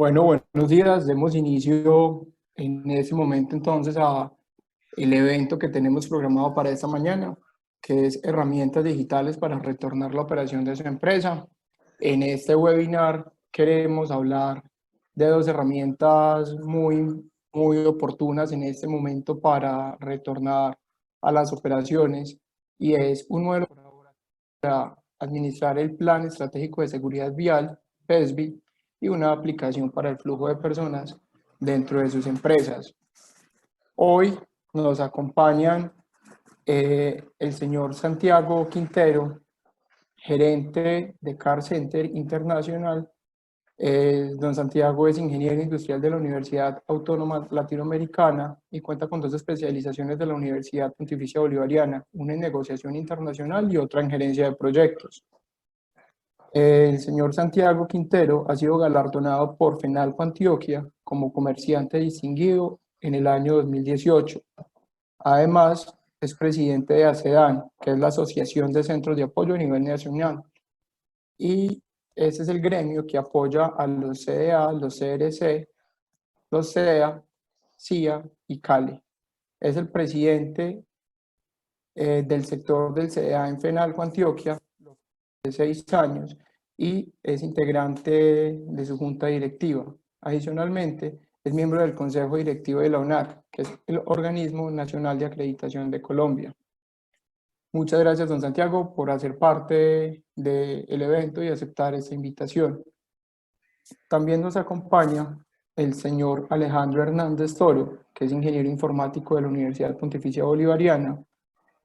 Bueno, buenos días. Demos inicio en este momento entonces a el evento que tenemos programado para esta mañana, que es herramientas digitales para retornar la operación de su empresa. En este webinar queremos hablar de dos herramientas muy oportunas en este momento para retornar a las operaciones, y es un modelo para administrar el Plan Estratégico de Seguridad Vial, PESVI, y una aplicación para el flujo de personas dentro de sus empresas. Hoy nos acompañan el señor Santiago Quintero, gerente de Car Center Internacional. Don Santiago es ingeniero industrial de la Universidad Autónoma Latinoamericana y cuenta con dos especializaciones de la Universidad Pontificia Bolivariana, una en negociación internacional y otra en gerencia de proyectos. El señor Santiago Quintero ha sido galardonado por FENALCO Antioquia como comerciante distinguido en el año 2018. Además, es presidente de ACEDAN, que es la Asociación de Centros de Apoyo a nivel nacional. Y ese es el gremio que apoya a los CDA, los CRC, los CEA, CIA y CALE. Es el presidente del sector del CDA en FENALCO Antioquia de 6 años y es integrante de su junta directiva. Adicionalmente, es miembro del Consejo Directivo de la UNAC, que es el Organismo Nacional de Acreditación de Colombia. Muchas gracias, don Santiago, por hacer parte del evento y aceptar esta invitación. También nos acompaña el señor Alejandro Hernández Toro, que es ingeniero informático de la Universidad Pontificia Bolivariana.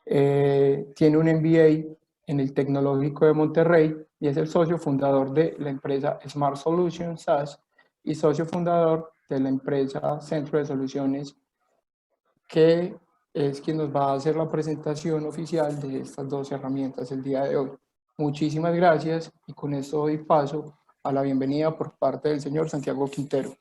Tiene un MBA en el Tecnológico de Monterrey y es el socio fundador de la empresa Smart Solutions SAS y socio fundador de la empresa Centro de Soluciones, que es quien nos va a hacer la presentación oficial de estas dos herramientas el día de hoy. Muchísimas gracias y con esto doy paso a la bienvenida por parte del señor Santiago Quintero.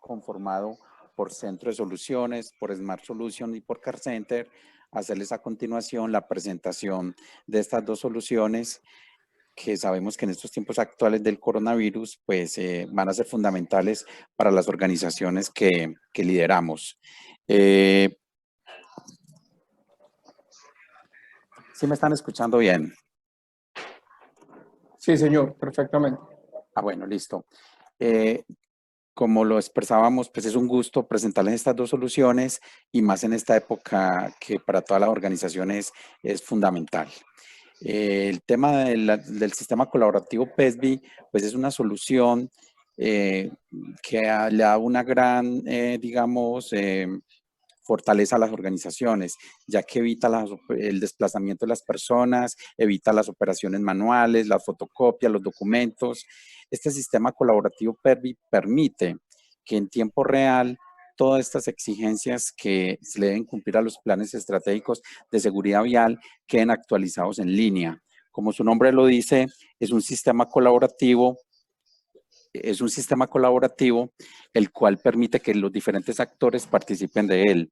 Conformado por Centro de Soluciones, por Smart Solution y por Car Center, hacerles a continuación la presentación de estas dos soluciones que sabemos que en estos tiempos actuales del coronavirus pues van a ser fundamentales para las organizaciones que lideramos. ¿Sí me están escuchando bien? Sí, señor, perfectamente. Bueno, listo. Como lo expresábamos, pues es un gusto presentarles estas dos soluciones y más en esta época que para todas las organizaciones es fundamental. El tema del sistema colaborativo PESVI, pues es una solución que le da una gran, digamos, fortaleza a las organizaciones, ya que evita el desplazamiento de las personas, evita las operaciones manuales, las fotocopias, los documentos. Este sistema colaborativo PESVI permite que en tiempo real todas estas exigencias que se le deben cumplir a los planes estratégicos de seguridad vial queden actualizados en línea. Como su nombre lo dice, es un sistema colaborativo el cual permite que los diferentes actores participen de él.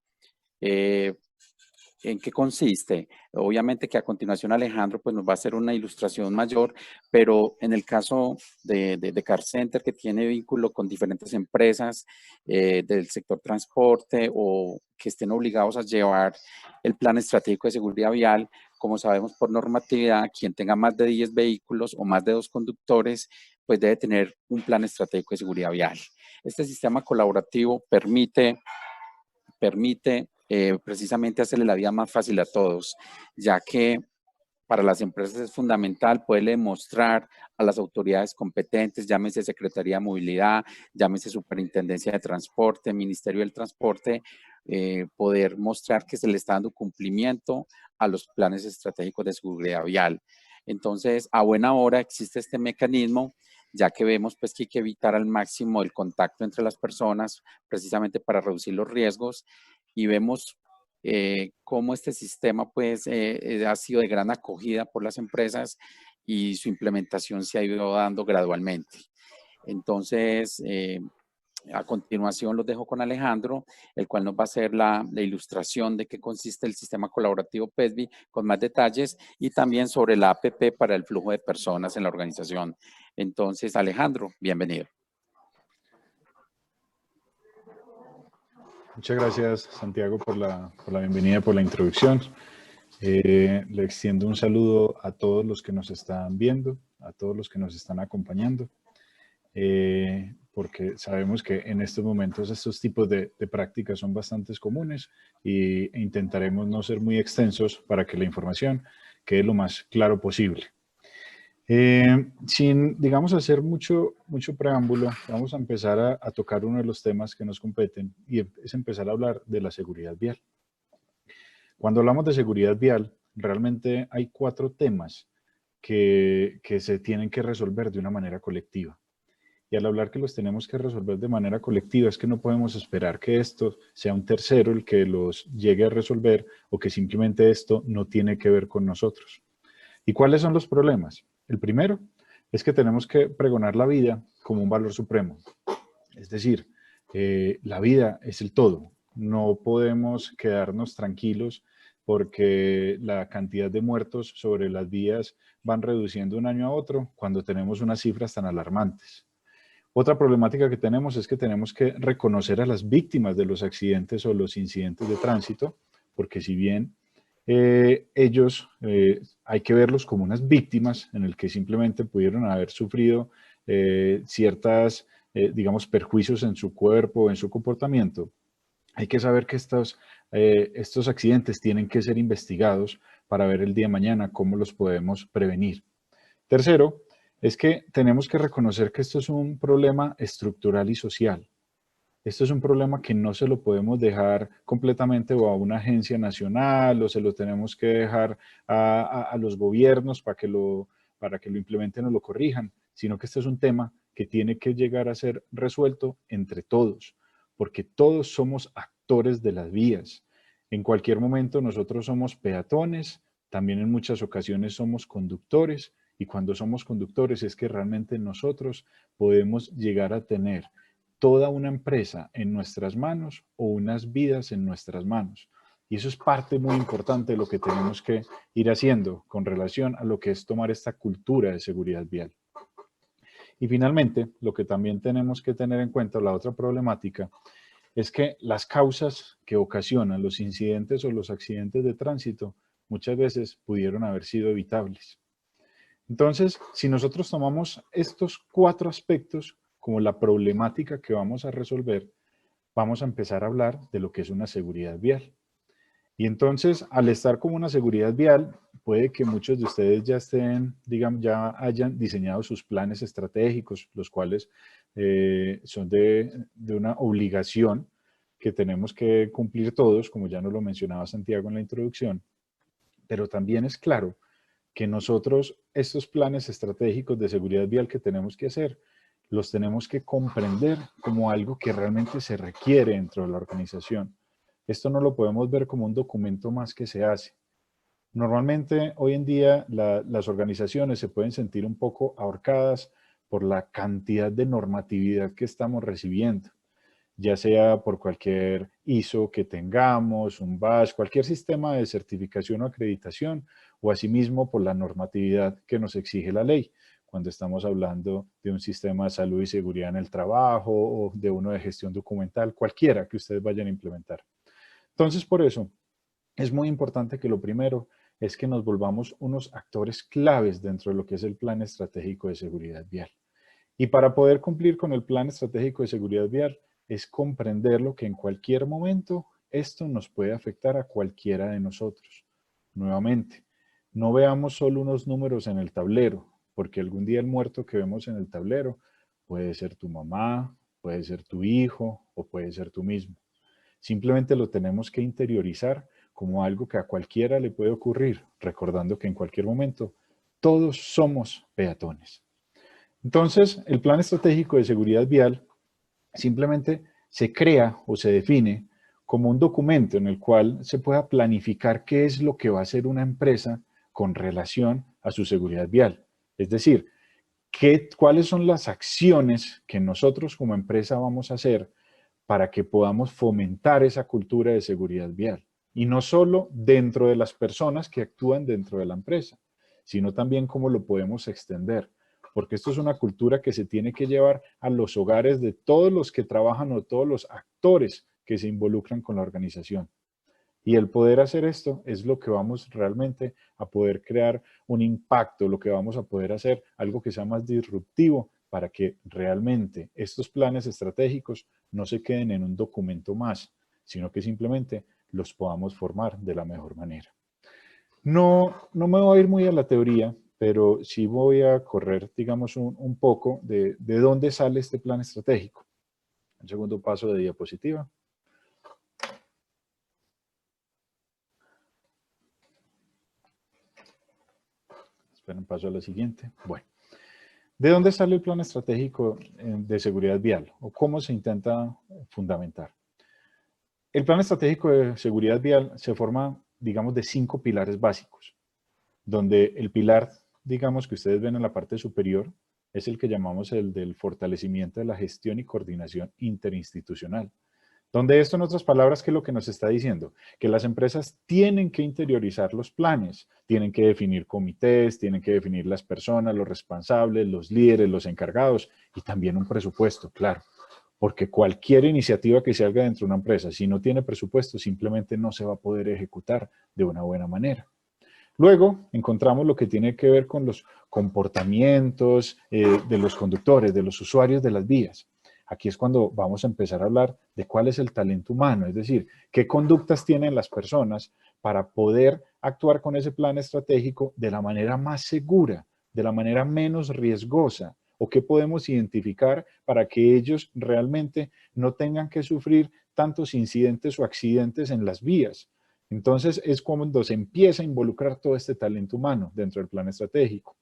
¿En qué consiste? Obviamente que a continuación Alejandro pues nos va a hacer una ilustración mayor, pero en el caso de Car Center, que tiene vínculo con diferentes empresas del sector transporte o que estén obligados a llevar el plan estratégico de seguridad vial, como sabemos por normatividad, quien tenga más de 10 vehículos o más de 2 conductores, pues debe tener un plan estratégico de seguridad vial. Este sistema colaborativo permite precisamente hacerle la vida más fácil a todos, ya que para las empresas es fundamental poderle mostrar a las autoridades competentes, llámese Secretaría de Movilidad, llámese Superintendencia de Transporte, Ministerio del Transporte, poder mostrar que se le está dando cumplimiento a los planes estratégicos de seguridad vial. Entonces, a buena hora existe este mecanismo, ya que vemos pues que hay que evitar al máximo el contacto entre las personas, precisamente para reducir los riesgos, y vemos cómo este sistema pues ha sido de gran acogida por las empresas y su implementación se ha ido dando gradualmente. Entonces, A continuación los dejo con Alejandro, el cual nos va a hacer la ilustración de qué consiste el sistema colaborativo PESBI con más detalles y también sobre la APP para el flujo de personas en la organización. Entonces, Alejandro, bienvenido. Muchas gracias, Santiago, por la bienvenida, por la introducción. Le extiendo un saludo a todos los que nos están viendo, a todos los que nos están acompañando, porque sabemos que en estos momentos estos tipos de prácticas son bastante comunes e intentaremos no ser muy extensos para que la información quede lo más claro posible. Sin, digamos, hacer mucho preámbulo, vamos a empezar a tocar uno de los temas que nos competen y es empezar a hablar de la seguridad vial. Cuando hablamos de seguridad vial, realmente hay 4 temas que se tienen que resolver de una manera colectiva. Y al hablar que los tenemos que resolver de manera colectiva es que no podemos esperar que esto sea un tercero el que los llegue a resolver o que simplemente esto no tiene que ver con nosotros. ¿Y cuáles son los problemas? El primero es que tenemos que pregonar la vida como un valor supremo. Es decir, la vida es el todo. No podemos quedarnos tranquilos porque la cantidad de muertos sobre las vías van reduciendo un año a otro cuando tenemos unas cifras tan alarmantes. Otra problemática que tenemos es que tenemos que reconocer a las víctimas de los accidentes o los incidentes de tránsito, porque si bien ellos hay que verlos como unas víctimas en el que simplemente pudieron haber sufrido ciertas, digamos, perjuicios en su cuerpo, en su comportamiento. Hay que saber que estos accidentes tienen que ser investigados para ver el día de mañana cómo los podemos prevenir. Tercero, es que tenemos que reconocer que esto es un problema estructural y social. Esto es un problema que no se lo podemos dejar completamente o a una agencia nacional o se lo tenemos que dejar a los gobiernos para que lo implementen o lo corrijan, sino que este es un tema que tiene que llegar a ser resuelto entre todos, porque todos somos actores de las vías. En cualquier momento nosotros somos peatones, también en muchas ocasiones somos conductores, y cuando somos conductores es que realmente nosotros podemos llegar a tener toda una empresa en nuestras manos o unas vidas en nuestras manos. Y eso es parte muy importante de lo que tenemos que ir haciendo con relación a lo que es tomar esta cultura de seguridad vial. Y finalmente, lo que también tenemos que tener en cuenta, la otra problemática, es que las causas que ocasionan los incidentes o los accidentes de tránsito muchas veces pudieron haber sido evitables. Entonces, si nosotros tomamos estos 4 aspectos como la problemática que vamos a resolver, vamos a empezar a hablar de lo que es una seguridad vial. Y entonces, al estar como una seguridad vial, puede que muchos de ustedes ya estén, digamos, ya hayan diseñado sus planes estratégicos, los cuales son de una obligación que tenemos que cumplir todos, como ya nos lo mencionaba Santiago en la introducción. Pero también es claro que nosotros estos planes estratégicos de seguridad vial que tenemos que hacer, los tenemos que comprender como algo que realmente se requiere dentro de la organización. Esto no lo podemos ver como un documento más que se hace. Normalmente, hoy en día, las organizaciones se pueden sentir un poco ahorcadas por la cantidad de normatividad que estamos recibiendo, ya sea por cualquier ISO que tengamos, un BAS, cualquier sistema de certificación o acreditación, o asimismo por la normatividad que nos exige la ley, cuando estamos hablando de un sistema de salud y seguridad en el trabajo o de uno de gestión documental, cualquiera que ustedes vayan a implementar. Entonces, por eso, es muy importante que lo primero es que nos volvamos unos actores claves dentro de lo que es el Plan Estratégico de Seguridad Vial. Y para poder cumplir con el Plan Estratégico de Seguridad Vial, es comprenderlo que en cualquier momento esto nos puede afectar a cualquiera de nosotros. Nuevamente, no veamos solo unos números en el tablero, porque algún día el muerto que vemos en el tablero puede ser tu mamá, puede ser tu hijo o puede ser tú mismo. Simplemente lo tenemos que interiorizar como algo que a cualquiera le puede ocurrir, recordando que en cualquier momento todos somos peatones. Entonces, el Plan Estratégico de Seguridad Vial simplemente se crea o se define como un documento en el cual se pueda planificar qué es lo que va a hacer una empresa con relación a su seguridad vial. Es decir, ¿Cuáles son las acciones que nosotros como empresa vamos a hacer para que podamos fomentar esa cultura de seguridad vial? Y no solo dentro de las personas que actúan dentro de la empresa, sino también cómo lo podemos extender. Porque esto es una cultura que se tiene que llevar a los hogares de todos los que trabajan o todos los actores que se involucran con la organización. Y el poder hacer esto es lo que vamos realmente a poder crear un impacto, lo que vamos a poder hacer, algo que sea más disruptivo para que realmente estos planes estratégicos no se queden en un documento más, sino que simplemente los podamos formar de la mejor manera. No me voy a ir muy a la teoría, pero sí voy a correr, digamos, un poco de dónde sale este plan estratégico. Un segundo paso de diapositiva. Esperen, paso a la siguiente. Bueno, ¿de dónde sale el plan estratégico de seguridad vial o cómo se intenta fundamentar? El plan estratégico de seguridad vial se forma, digamos, de 5 pilares básicos, donde el pilar, digamos, que ustedes ven en la parte superior, es el que llamamos el del fortalecimiento de la gestión y coordinación interinstitucional. Donde esto, en otras palabras, ¿qué es lo que nos está diciendo? Que las empresas tienen que interiorizar los planes, tienen que definir comités, tienen que definir las personas, los responsables, los líderes, los encargados y también un presupuesto, claro. Porque cualquier iniciativa que se haga dentro de una empresa, si no tiene presupuesto, simplemente no se va a poder ejecutar de una buena manera. Luego encontramos lo que tiene que ver con los comportamientos de los conductores, de los usuarios de las vías. Aquí es cuando vamos a empezar a hablar de cuál es el talento humano, es decir, qué conductas tienen las personas para poder actuar con ese plan estratégico de la manera más segura, de la manera menos riesgosa, o qué podemos identificar para que ellos realmente no tengan que sufrir tantos incidentes o accidentes en las vías. Entonces es cuando se empieza a involucrar todo este talento humano dentro del plan estratégico.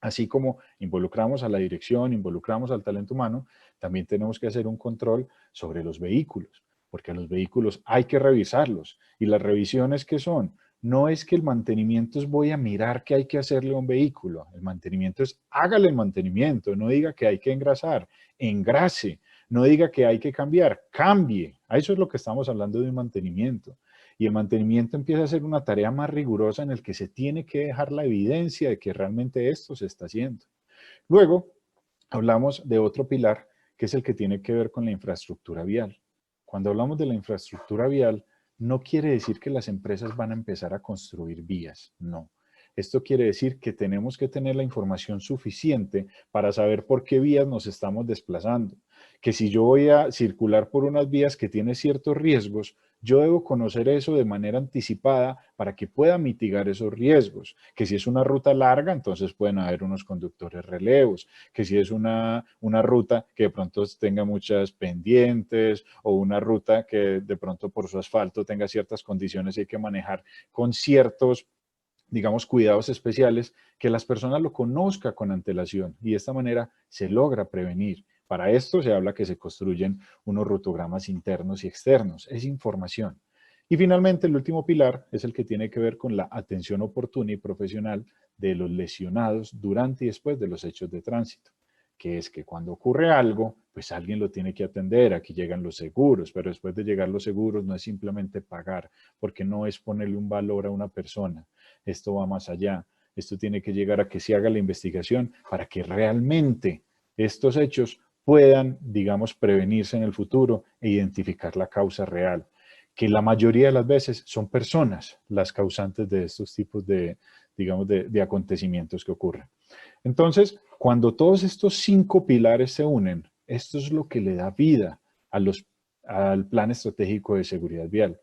Así como involucramos a la dirección, involucramos al talento humano, también tenemos que hacer un control sobre los vehículos, porque a los vehículos hay que revisarlos. ¿Y las revisiones qué son? No es que el mantenimiento es voy a mirar qué hay que hacerle a un vehículo. El mantenimiento es hágale el mantenimiento, no diga que hay que engrasar, engrase, no diga que hay que cambiar, cambie. A eso es lo que estamos hablando de un mantenimiento. Y el mantenimiento empieza a ser una tarea más rigurosa en el que se tiene que dejar la evidencia de que realmente esto se está haciendo. Luego, hablamos de otro pilar, que es el que tiene que ver con la infraestructura vial. Cuando hablamos de la infraestructura vial, no quiere decir que las empresas van a empezar a construir vías, no. Esto quiere decir que tenemos que tener la información suficiente para saber por qué vías nos estamos desplazando. Que si yo voy a circular por unas vías que tienen ciertos riesgos, yo debo conocer eso de manera anticipada para que pueda mitigar esos riesgos. Que si es una ruta larga, entonces pueden haber unos conductores relevos. Que si es una ruta que de pronto tenga muchas pendientes o una ruta que de pronto por su asfalto tenga ciertas condiciones y hay que manejar con ciertos, digamos, cuidados especiales, que las personas lo conozcan con antelación y de esta manera se logra prevenir. Para esto se habla que se construyen unos rutogramas internos y externos. Es información. Y finalmente, el último pilar es el que tiene que ver con la atención oportuna y profesional de los lesionados durante y después de los hechos de tránsito, que es que cuando ocurre algo, pues alguien lo tiene que atender. Aquí llegan los seguros, pero después de llegar los seguros no es simplemente pagar, porque no es ponerle un valor a una persona. Esto va más allá. Esto tiene que llegar a que se haga la investigación para que realmente estos hechos puedan, digamos, prevenirse en el futuro e identificar la causa real, que la mayoría de las veces son personas las causantes de estos tipos de, digamos, de acontecimientos que ocurren. Entonces, cuando todos estos 5 pilares se unen, esto es lo que le da vida al plan estratégico de seguridad vial.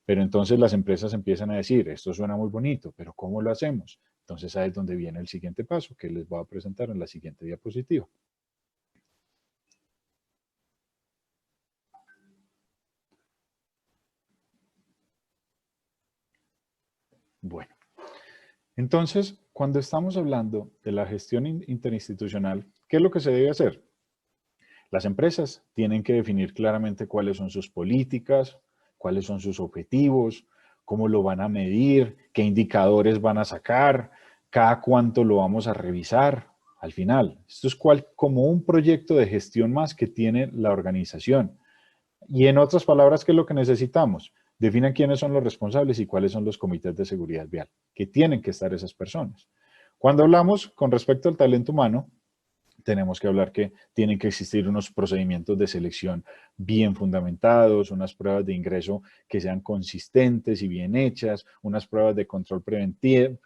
Pero entonces las empresas empiezan a decir, esto suena muy bonito, pero ¿cómo lo hacemos? Entonces ahí es donde viene el siguiente paso que les voy a presentar en la siguiente diapositiva. Bueno, entonces, cuando estamos hablando de la gestión interinstitucional, ¿qué es lo que se debe hacer? Las empresas tienen que definir claramente cuáles son sus políticas, cuáles son sus objetivos, cómo lo van a medir, qué indicadores van a sacar, cada cuánto lo vamos a revisar. al final. Esto es como un proyecto de gestión más que tiene la organización. Y en otras palabras, ¿qué es lo que necesitamos? Definan quiénes son los responsables y cuáles son los comités de seguridad vial, que tienen que estar esas personas. Cuando hablamos con respecto al talento humano, tenemos que hablar que tienen que existir unos procedimientos de selección bien fundamentados, unas pruebas de ingreso que sean consistentes y bien hechas, unas pruebas de control preventivo,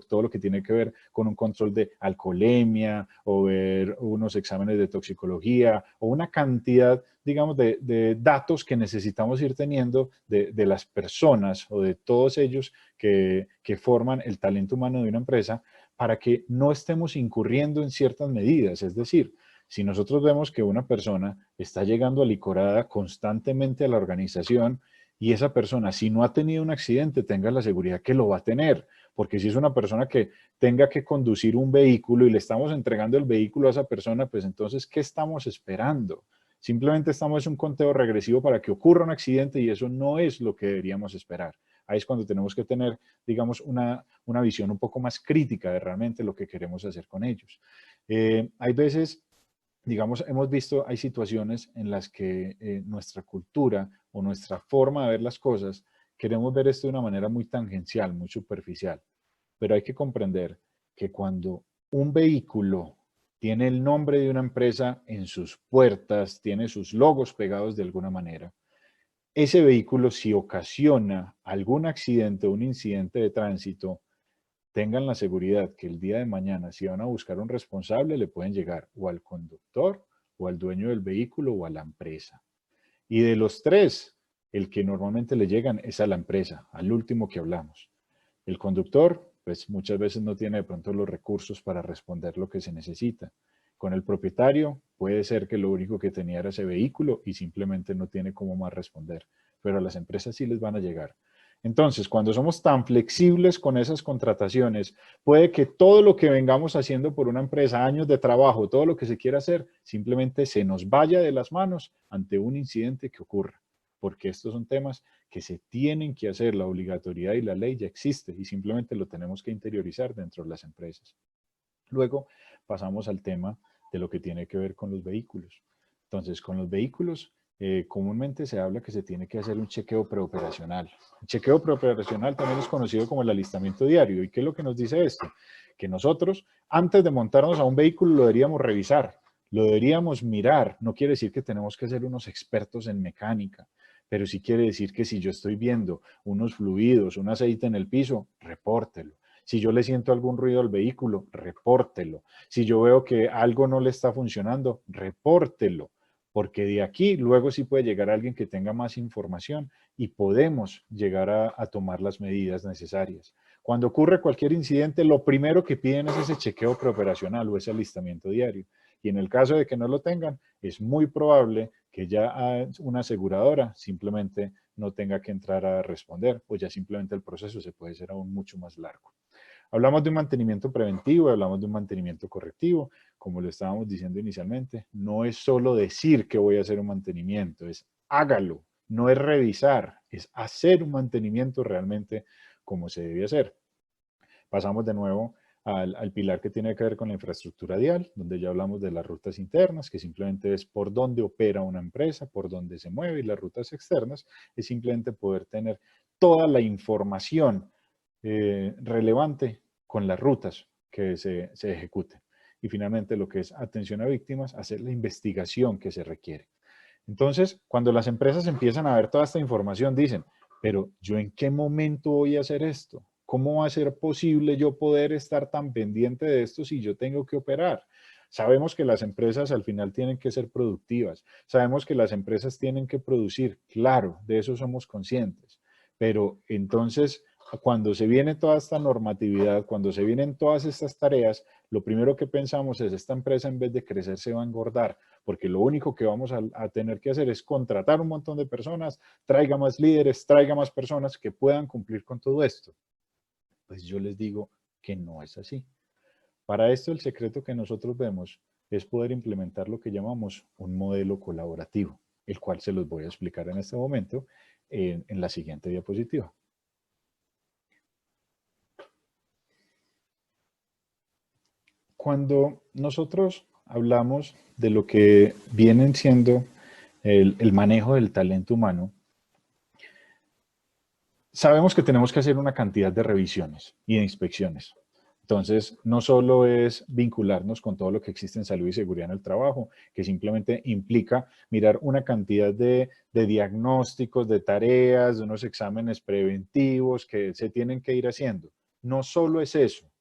todo lo que tiene que ver con un control de alcoholemia o ver unos exámenes de toxicología o una cantidad, digamos, de datos que necesitamos ir teniendo de las personas o de todos ellos que forman el talento humano de una empresa, para que no estemos incurriendo en ciertas medidas. Es decir, si nosotros vemos que una persona está llegando alicorada constantemente a la organización y esa persona, si no ha tenido un accidente, tenga la seguridad que lo va a tener. Porque si es una persona que tenga que conducir un vehículo y le estamos entregando el vehículo a esa persona, pues entonces, ¿qué estamos esperando? Simplemente estamos en un conteo regresivo para que ocurra un accidente y eso no es lo que deberíamos esperar. Ahí es cuando tenemos que tener, digamos, una visión un poco más crítica de realmente lo que queremos hacer con ellos. Hay veces, digamos, hemos visto, hay situaciones en las que nuestra cultura o nuestra forma de ver las cosas, queremos ver esto de una manera muy tangencial, muy superficial. Pero hay que comprender que cuando un vehículo tiene el nombre de una empresa en sus puertas, tiene sus logos pegados de alguna manera, ese vehículo, si ocasiona algún accidente o un incidente de tránsito, tengan la seguridad que el día de mañana, si van a buscar un responsable, le pueden llegar o al conductor, o al dueño del vehículo, o a la empresa. Y de los tres, el que normalmente le llegan es a la empresa, al último que hablamos. El conductor, pues muchas veces no tiene de pronto los recursos para responder lo que se necesita. Con el propietario puede ser que lo único que tenía era ese vehículo y simplemente no tiene cómo más responder, pero a las empresas sí les van a llegar. Entonces, cuando somos tan flexibles con esas contrataciones, puede que todo lo que vengamos haciendo por una empresa, años de trabajo, todo lo que se quiera hacer, simplemente se nos vaya de las manos ante un incidente que ocurra, porque estos son temas que se tienen que hacer, la obligatoriedad y la ley ya existe y simplemente lo tenemos que interiorizar dentro de las empresas. Luego pasamos al tema de lo que tiene que ver con los vehículos. Entonces, con los vehículos, comúnmente se habla que se tiene que hacer un chequeo preoperacional. El chequeo preoperacional también es conocido como el alistamiento diario. ¿Y qué es lo que nos dice esto? Que nosotros, antes de montarnos a un vehículo, lo deberíamos revisar, lo deberíamos mirar. No quiere decir que tenemos que ser unos expertos en mecánica, pero sí quiere decir que si yo estoy viendo unos fluidos, un aceite en el piso, repórtelo. Si yo le siento algún ruido al vehículo, repórtelo. Si yo veo que algo no le está funcionando, repórtelo. Porque de aquí luego sí puede llegar alguien que tenga más información y podemos llegar a tomar las medidas necesarias. Cuando ocurre cualquier incidente, lo primero que piden es ese chequeo preoperacional o ese alistamiento diario. Y en el caso de que no lo tengan, es muy probable que ya una aseguradora simplemente no tenga que entrar a responder o ya simplemente el proceso se puede hacer aún mucho más largo. Hablamos de un mantenimiento preventivo, hablamos de un mantenimiento correctivo, como lo estábamos diciendo inicialmente, no es solo decir que voy a hacer un mantenimiento, es hágalo, no es revisar, es hacer un mantenimiento realmente como se debe hacer. Pasamos de nuevo al pilar que tiene que ver con la infraestructura vial, donde ya hablamos de las rutas internas, que simplemente es por dónde opera una empresa, por dónde se mueve, y las rutas externas es simplemente poder tener toda la información relevante con las rutas que se ejecuten. Y finalmente lo que es atención a víctimas, hacer la investigación que se requiere. Entonces, cuando las empresas empiezan a ver toda esta información, dicen, pero ¿yo en qué momento voy a hacer esto? ¿Cómo va a ser posible yo poder estar tan pendiente de esto si yo tengo que operar? Sabemos que las empresas al final tienen que ser productivas. Sabemos que las empresas tienen que producir. Claro, de eso somos conscientes. Pero entonces, cuando se viene toda esta normatividad, cuando se vienen todas estas tareas, lo primero que pensamos es, esta empresa en vez de crecer se va a engordar, porque lo único que vamos a tener que hacer es contratar un montón de personas, traiga más líderes, traiga más personas que puedan cumplir con todo esto. Pues yo les digo que no es así. Para esto el secreto que nosotros vemos es poder implementar lo que llamamos un modelo colaborativo, el cual se los voy a explicar en este momento en la siguiente diapositiva. cuando nosotros hablamos de lo que vienen siendo el manejo del talento humano, sabemos que tenemos que hacer una cantidad de revisiones y de inspecciones. Entonces, no solo es vincularnos con todo lo que existe en salud y seguridad en el trabajo, que simplemente implica mirar una cantidad de diagnósticos, de tareas, de unos exámenes preventivos que se tienen que ir haciendo. No solo es eso,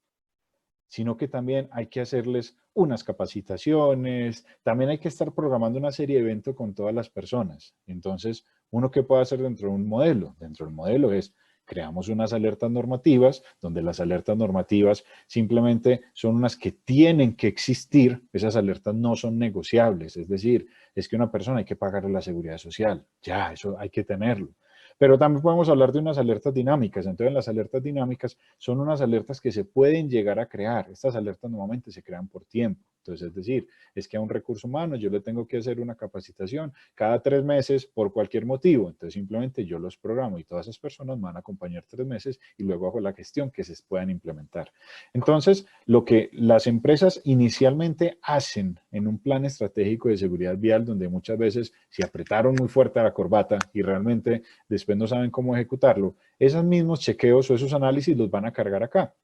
sino que también hay que hacerles unas capacitaciones, también hay que estar programando una serie de eventos con todas las personas. Entonces, ¿uno qué puede hacer dentro de un modelo? Dentro del modelo es, creamos unas alertas normativas, donde las alertas normativas simplemente son unas que tienen que existir, esas alertas no son negociables, es decir, es que una persona hay que pagarle la seguridad social, ya, eso hay que tenerlo. Pero también podemos hablar de unas alertas dinámicas. Entonces, las alertas dinámicas son unas alertas que se pueden llegar a crear. Estas alertas normalmente se crean por tiempo. Entonces, es decir, es que a un recurso humano yo le tengo que hacer una capacitación cada 3 meses por cualquier motivo. Entonces, simplemente yo los programo y todas esas personas me van a acompañar 3 meses y luego hago la gestión que se puedan implementar. Entonces, lo que las empresas inicialmente hacen en un plan estratégico de seguridad vial, donde muchas veces se apretaron muy fuerte a la corbata y realmente después no saben cómo ejecutarlo, esos mismos chequeos o esos análisis los van a cargar acá.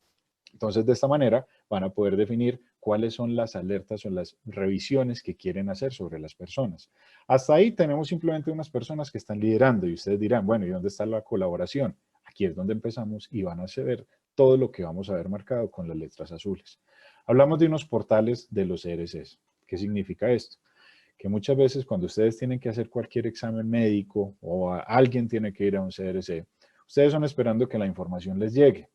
Entonces, de esta manera van a poder definir cuáles son las alertas o las revisiones que quieren hacer sobre las personas. Hasta ahí tenemos simplemente unas personas que están liderando y ustedes dirán, bueno, ¿y dónde está la colaboración? Aquí es donde empezamos y van a ver todo lo que vamos a ver marcado con las letras azules. Hablamos de unos portales de los CRCs. ¿Qué significa esto? Que muchas veces cuando ustedes tienen que hacer cualquier examen médico o alguien tiene que ir a un CRC, ustedes son esperando que la información les llegue.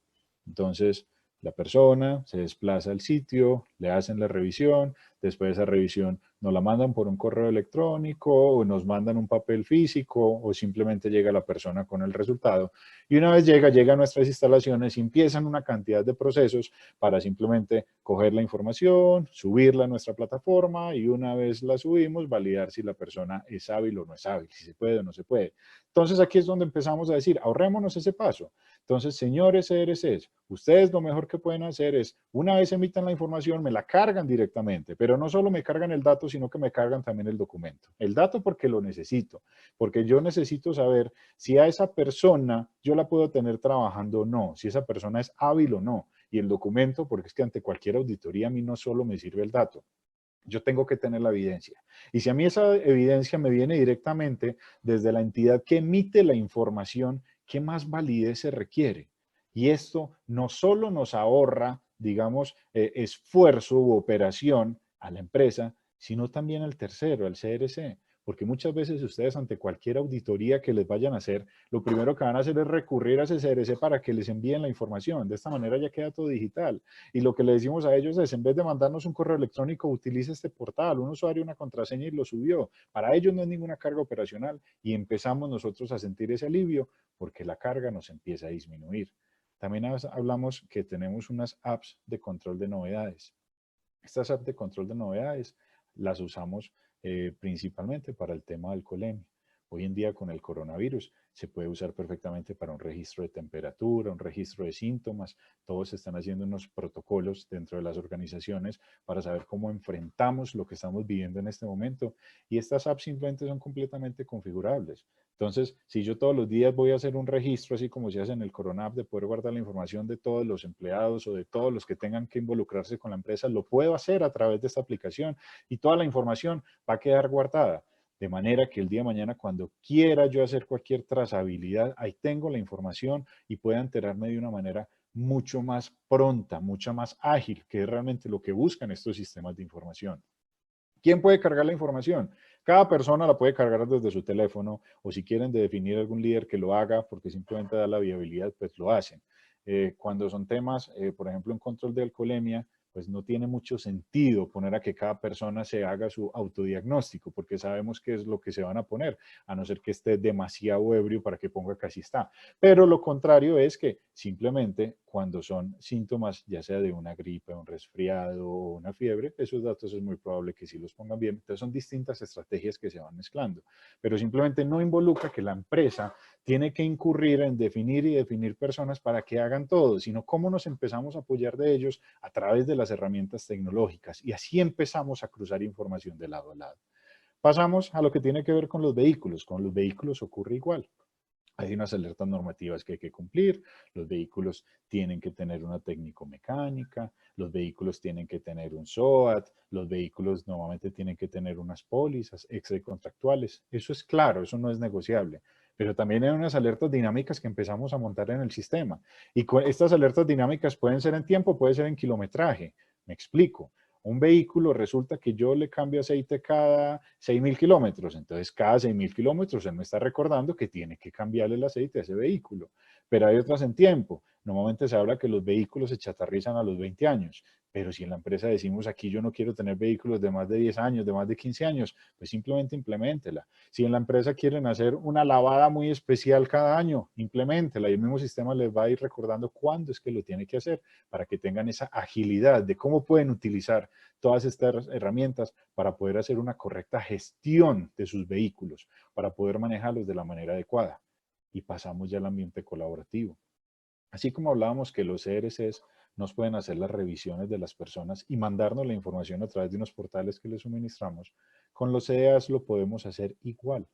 Entonces, la persona se desplaza al sitio, le hacen la revisión, después de esa revisión nos la mandan por un correo electrónico o nos mandan un papel físico o simplemente llega la persona con el resultado. Y una vez llega a nuestras instalaciones y empiezan una cantidad de procesos para simplemente coger la información, subirla a nuestra plataforma y una vez la subimos, validar si la persona es hábil o no es hábil, si se puede o no se puede. Entonces aquí es donde empezamos a decir, ahorrémonos ese paso. Entonces, señores CRCs, ustedes lo mejor que pueden hacer es, una vez emitan la información, me la cargan directamente, pero no solo me cargan el dato, sino que me cargan también el documento. El dato porque lo necesito, porque yo necesito saber si a esa persona yo la puedo tener trabajando o no, si esa persona es hábil o no. Y el documento, porque es que ante cualquier auditoría a mí no solo me sirve el dato, yo tengo que tener la evidencia. Y si a mí esa evidencia me viene directamente desde la entidad que emite la información, ¿qué más validez se requiere? Y esto no solo nos ahorra, digamos, esfuerzo u operación a la empresa, sino también al tercero, al CRC. Porque muchas veces ustedes ante cualquier auditoría que les vayan a hacer, lo primero que van a hacer es recurrir a ese CRC para que les envíen la información. De esta manera ya queda todo digital. Y lo que le decimos a ellos es, en vez de mandarnos un correo electrónico, utilice este portal, un usuario, una contraseña y lo subió. Para ellos no es ninguna carga operacional y empezamos nosotros a sentir ese alivio porque la carga nos empieza a disminuir. También hablamos que tenemos unas apps de control de novedades. Estas apps de control de novedades las usamos principalmente para el tema del alcoholemia. Hoy en día con el coronavirus se puede usar perfectamente para un registro de temperatura, un registro de síntomas. Todos están haciendo unos protocolos dentro de las organizaciones para saber cómo enfrentamos lo que estamos viviendo en este momento. Y estas apps simplemente son completamente configurables. Entonces, si yo todos los días voy a hacer un registro, así como se hace en el Corona App, de poder guardar la información de todos los empleados o de todos los que tengan que involucrarse con la empresa, lo puedo hacer a través de esta aplicación y toda la información va a quedar guardada. De manera que el día de mañana, cuando quiera yo hacer cualquier trazabilidad, ahí tengo la información y pueda enterarme de una manera mucho más pronta, mucho más ágil, que es realmente lo que buscan estos sistemas de información. ¿Quién puede cargar la información? Cada persona la puede cargar desde su teléfono o si quieren definir algún líder que lo haga porque simplemente da la viabilidad, pues lo hacen. Cuando son temas, por ejemplo, en control de alcoholemia, pues no tiene mucho sentido poner a que cada persona se haga su autodiagnóstico porque sabemos qué es lo que se van a poner, a no ser que esté demasiado ebrio para que ponga que así está. Pero lo contrario es que simplemente cuando son síntomas, ya sea de una gripe, un resfriado o una fiebre, esos datos es muy probable que sí los pongan bien. Entonces son distintas estrategias que se van mezclando, pero simplemente no involucra que la empresa tiene que incurrir en definir personas para que hagan todo, sino cómo nos empezamos a apoyar de ellos a través de las herramientas tecnológicas y así empezamos a cruzar información de lado a lado. Pasamos a lo que tiene que ver con los vehículos. Con los vehículos ocurre igual. Hay unas alertas normativas que hay que cumplir, los vehículos tienen que tener una técnico-mecánica, los vehículos tienen que tener un SOAT, los vehículos normalmente tienen que tener unas pólizas extracontractuales. Eso es claro, eso no es negociable. Pero también hay unas alertas dinámicas que empezamos a montar en el sistema. Y estas alertas dinámicas pueden ser en tiempo, puede ser en kilometraje. Me explico. Un vehículo resulta que yo le cambio aceite cada 6.000 kilómetros, entonces cada 6.000 kilómetros él me está recordando que tiene que cambiarle el aceite a ese vehículo. Pero hay otras en tiempo. Normalmente se habla que los vehículos se chatarrizan a los 20 años, pero si en la empresa decimos aquí yo no quiero tener vehículos de más de 10 años, de más de 15 años, pues simplemente impleméntela. Si en la empresa quieren hacer una lavada muy especial cada año, impleméntela y el mismo sistema les va a ir recordando cuándo es que lo tiene que hacer para que tengan esa agilidad de cómo pueden utilizar todas estas herramientas para poder hacer una correcta gestión de sus vehículos, para poder manejarlos de la manera adecuada. Y pasamos ya al ambiente colaborativo. Así como hablábamos que los CRCs nos pueden hacer las revisiones de las personas y mandarnos la información a través de unos portales que les suministramos, con los CDAs lo podemos hacer igual.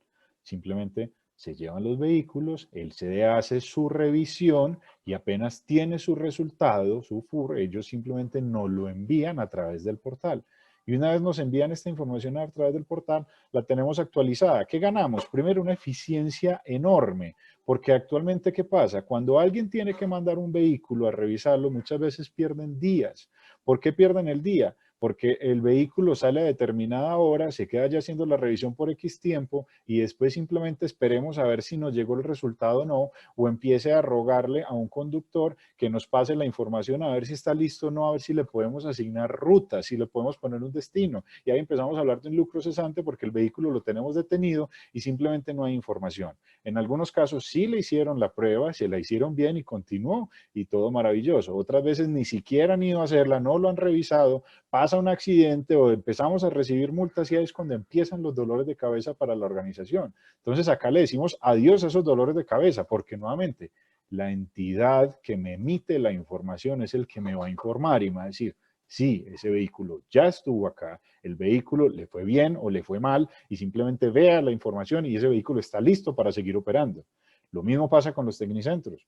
Simplemente se llevan los vehículos, el CDA hace su revisión y apenas tiene su resultado, su FUR, ellos simplemente nos lo envían a través del portal. Y una vez nos envían esta información a través del portal, la tenemos actualizada. ¿Qué ganamos? Primero, una eficiencia enorme, porque actualmente, ¿qué pasa? Cuando alguien tiene que mandar un vehículo a revisarlo, muchas veces pierden días. ¿Por qué pierden el día? Porque el vehículo sale a determinada hora, se queda ya haciendo la revisión por X tiempo y después simplemente esperemos a ver si nos llegó el resultado o no, o empiece a rogarle a un conductor que nos pase la información a ver si está listo o no, a ver si le podemos asignar rutas, si le podemos poner un destino. Y ahí empezamos a hablar de un lucro cesante porque el vehículo lo tenemos detenido y simplemente no hay información. En algunos casos sí le hicieron la prueba, se la hicieron bien y continuó y todo maravilloso. Otras veces ni siquiera han ido a hacerla, no lo han revisado, pasa un accidente o empezamos a recibir multas y ahí es cuando empiezan los dolores de cabeza para la organización. Entonces acá le decimos adiós a esos dolores de cabeza porque nuevamente la entidad que me emite la información es el que me va a informar y me va a decir, sí, ese vehículo ya estuvo acá, el vehículo le fue bien o le fue mal y simplemente vea la información y ese vehículo está listo para seguir operando. Lo mismo pasa con los tecnicentros,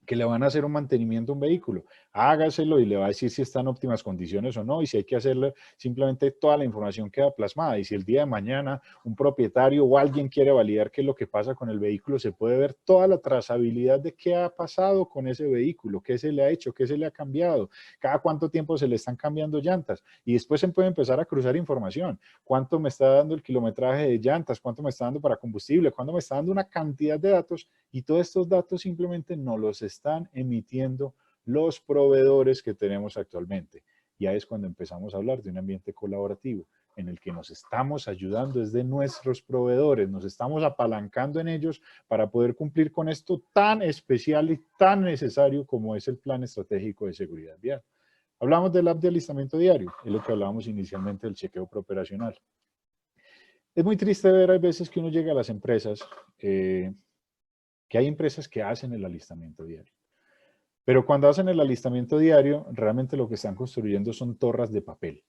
que le van a hacer un mantenimiento a un vehículo. Hágaselo y le va a decir si está en óptimas condiciones o no, y si hay que hacerle, simplemente toda la información queda plasmada. Y si el día de mañana un propietario o alguien quiere validar qué es lo que pasa con el vehículo, se puede ver toda la trazabilidad de qué ha pasado con ese vehículo, qué se le ha hecho, qué se le ha cambiado, cada cuánto tiempo se le están cambiando llantas. Y después se puede empezar a cruzar información. ¿Cuánto me está dando el kilometraje de llantas? ¿Cuánto me está dando para combustible? ¿Cuánto me está dando una cantidad de datos? Y todos estos datos simplemente no los están emitiendo los proveedores que tenemos actualmente. Ya es cuando empezamos a hablar de un ambiente colaborativo en el que nos estamos ayudando desde nuestros proveedores, nos estamos apalancando en ellos para poder cumplir con esto tan especial y tan necesario como es el Plan Estratégico de Seguridad Vial. Hablamos del app de alistamiento diario, es lo que hablábamos inicialmente del chequeo preoperacional. Es muy triste ver a veces que uno llega a las empresas, que hay empresas que hacen el alistamiento diario. Pero cuando hacen el alistamiento diario, realmente lo que están construyendo son torres de papel.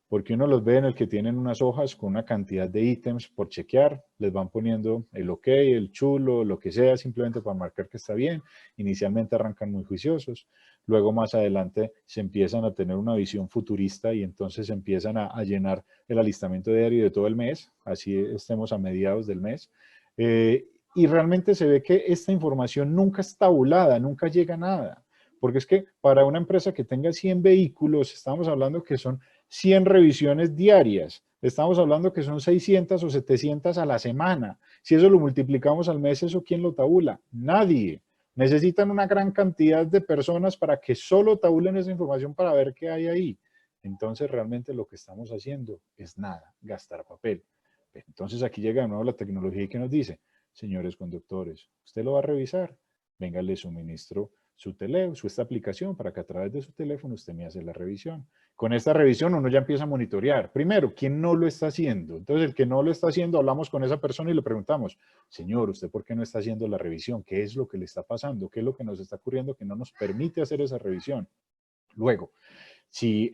Porque uno los ve en el que tienen unas hojas con una cantidad de ítems por chequear, les van poniendo el ok, el chulo, lo que sea, simplemente para marcar que está bien. Inicialmente arrancan muy juiciosos, luego más adelante se empiezan a tener una visión futurista y entonces empiezan a llenar el alistamiento diario de todo el mes, así estemos a mediados del mes. Y realmente se ve que esta información nunca es tabulada, nunca llega a nada. Porque es que para una empresa que tenga 100 vehículos, estamos hablando que son 100 revisiones diarias. Estamos hablando que son 600 o 700 a la semana. Si eso lo multiplicamos al mes, ¿eso quién lo tabula? Nadie. Necesitan una gran cantidad de personas para que solo tabulen esa información para ver qué hay ahí. Entonces, realmente lo que estamos haciendo es nada, gastar papel. Entonces, aquí llega de nuevo la tecnología que nos dice, señores conductores, ¿usted lo va a revisar? Venga, le suministro esta aplicación para que a través de su teléfono usted me hace la revisión. Con esta revisión uno ya empieza a monitorear. Primero, ¿quién no lo está haciendo? Entonces, el que no lo está haciendo, hablamos con esa persona y le preguntamos, señor, ¿usted por qué no está haciendo la revisión? ¿Qué es lo que le está pasando? ¿Qué es lo que nos está ocurriendo que no nos permite hacer esa revisión? Luego, si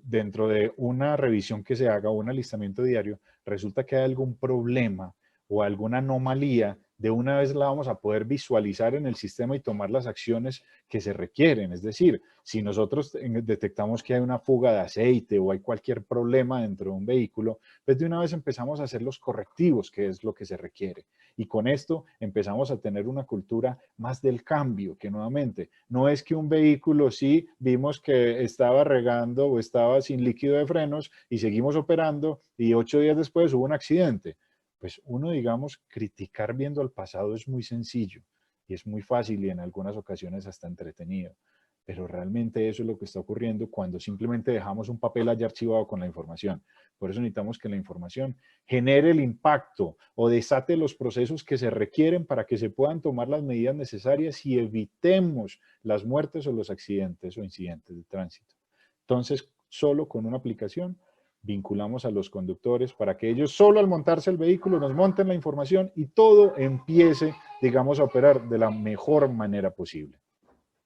dentro de una revisión que se haga o un alistamiento diario, resulta que hay algún problema o alguna anomalía, de una vez la vamos a poder visualizar en el sistema y tomar las acciones que se requieren. Es decir, si nosotros detectamos que hay una fuga de aceite o hay cualquier problema dentro de un vehículo, pues de una vez empezamos a hacer los correctivos, que es lo que se requiere. Y con esto empezamos a tener una cultura más del cambio, que nuevamente no es que un vehículo sí vimos que estaba regando o estaba sin líquido de frenos y seguimos operando y 8 días después hubo un accidente. Pues uno, digamos, criticar viendo al pasado es muy sencillo y es muy fácil y en algunas ocasiones hasta entretenido. Pero realmente eso es lo que está ocurriendo cuando simplemente dejamos un papel allá archivado con la información. Por eso necesitamos que la información genere el impacto o desate los procesos que se requieren para que se puedan tomar las medidas necesarias y evitemos las muertes o los accidentes o incidentes de tránsito. Entonces, solo con una aplicación vinculamos a los conductores para que ellos solo al montarse el vehículo nos monten la información y todo empiece, digamos, a operar de la mejor manera posible.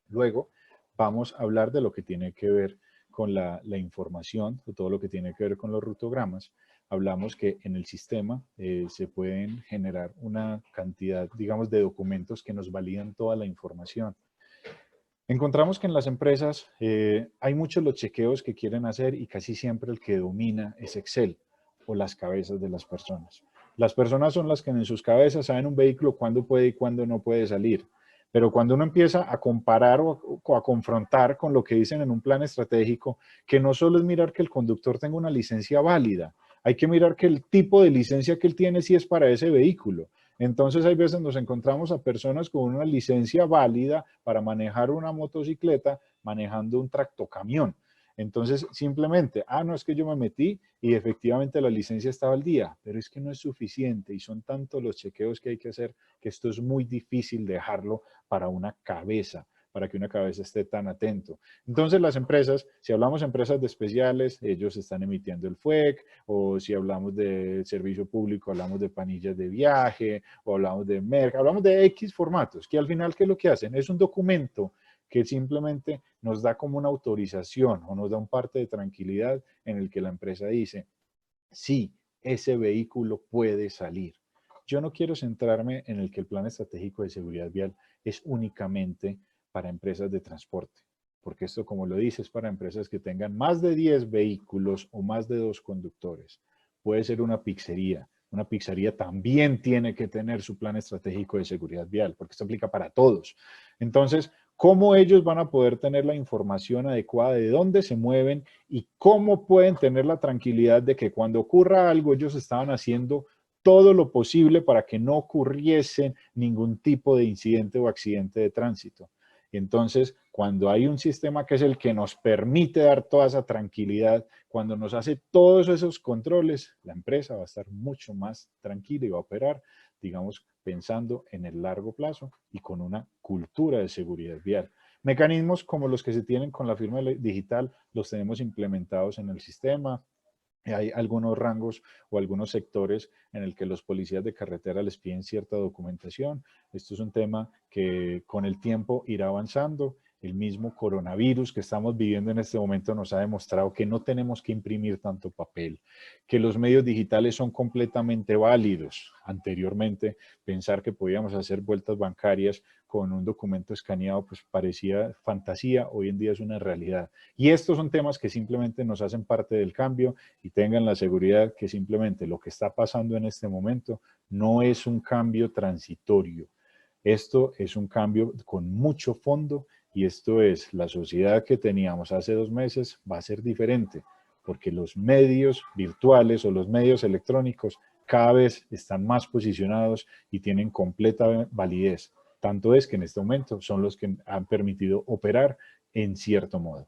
Luego vamos a hablar de lo que tiene que ver con la información, de todo lo que tiene que ver con los rutogramas. Hablamos que en el sistema se pueden generar una cantidad, digamos, de documentos que nos validan toda la información. Encontramos que en las empresas hay muchos los chequeos que quieren hacer y casi siempre el que domina es Excel o las cabezas de las personas. Las personas son las que en sus cabezas saben un vehículo cuándo puede y cuándo no puede salir. Pero cuando uno empieza a comparar o a confrontar con lo que dicen en un plan estratégico, que no solo es mirar que el conductor tenga una licencia válida, hay que mirar que el tipo de licencia que él tiene sí es para ese vehículo. Entonces hay veces nos encontramos a personas con una licencia válida para manejar una motocicleta, manejando un tractocamión. Entonces simplemente, no, es que yo me metí y efectivamente la licencia estaba al día, pero es que no es suficiente y son tantos los chequeos que hay que hacer que esto es muy difícil dejarlo para una cabeza, para que una cabeza esté tan atento. Entonces las empresas, si hablamos de empresas de especiales, ellos están emitiendo el FUEC, o si hablamos de servicio público, hablamos de planillas de viaje, o hablamos de MERC, hablamos de X formatos, que al final, ¿qué es lo que hacen? Es un documento que simplemente nos da como una autorización o nos da un parte de tranquilidad en el que la empresa dice, sí, ese vehículo puede salir. Yo no quiero centrarme en el que el plan estratégico de seguridad vial es únicamente para empresas de transporte, porque esto, como lo dice, es para empresas que tengan más de 10 vehículos o más de 2 conductores. Puede ser una pizzería. Una pizzería también tiene que tener su plan estratégico de seguridad vial, porque esto aplica para todos. Entonces, ¿cómo ellos van a poder tener la información adecuada de dónde se mueven y cómo pueden tener la tranquilidad de que cuando ocurra algo ellos estaban haciendo todo lo posible para que no ocurriese ningún tipo de incidente o accidente de tránsito? Entonces, cuando hay un sistema que es el que nos permite dar toda esa tranquilidad, cuando nos hace todos esos controles, la empresa va a estar mucho más tranquila y va a operar, digamos, pensando en el largo plazo y con una cultura de seguridad vial. Mecanismos como los que se tienen con la firma digital los tenemos implementados en el sistema. Hay algunos rangos o algunos sectores en el que los policías de carretera les piden cierta documentación. Esto es un tema que con el tiempo irá avanzando. El mismo coronavirus que estamos viviendo en este momento nos ha demostrado que no tenemos que imprimir tanto papel, que los medios digitales son completamente válidos. Anteriormente, pensar que podíamos hacer vueltas bancarias con un documento escaneado pues parecía fantasía, hoy en día es una realidad. Y estos son temas que simplemente nos hacen parte del cambio y tengan la seguridad que simplemente lo que está pasando en este momento no es un cambio transitorio. Esto es un cambio con mucho fondo y esto es la sociedad que teníamos hace 2 meses va a ser diferente porque los medios virtuales o los medios electrónicos cada vez están más posicionados y tienen completa validez. Tanto es que en este momento son los que han permitido operar en cierto modo.